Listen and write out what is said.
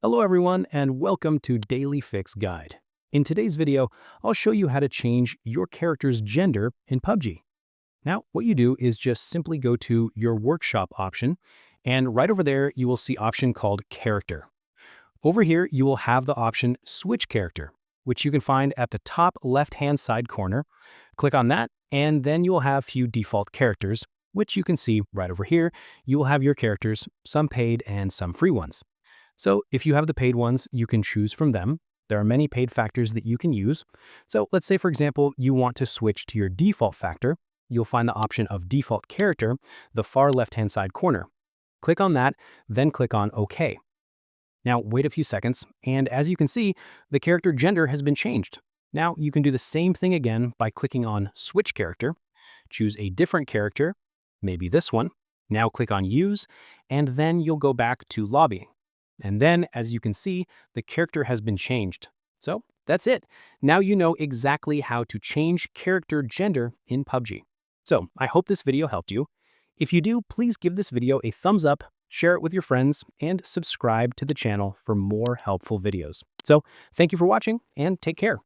Hello everyone and welcome to Daily Fix Guide. In today's video, I'll show you how to change your character's gender in PUBG. Now, what you do is just simply go to your workshop option, and right over there you will see option called character. Over here, you will have the option switch character, which you can find at the top left-hand side corner. Click on that, and then you will have few default characters, which you can see right over here. You will have your characters, some paid and some free ones. So if you have the paid ones, you can choose from them. There are many paid factors that you can use. So let's say, for example, you want to switch to your default factor. You'll find the option of default character, the far left-hand side corner. Click on that, then click on OK. Now wait a few seconds, and as you can see, the character gender has been changed. Now you can do the same thing again by clicking on Switch Character. Choose a different character, maybe this one. Now click on Use, and then you'll go back to Lobby. And then, as you can see, the character has been changed. So that's it. Now you know exactly how to change character gender in PUBG. So I hope this video helped you. If you do, please give this video a thumbs up, share it with your friends, and subscribe to the channel for more helpful videos. So thank you for watching and take care.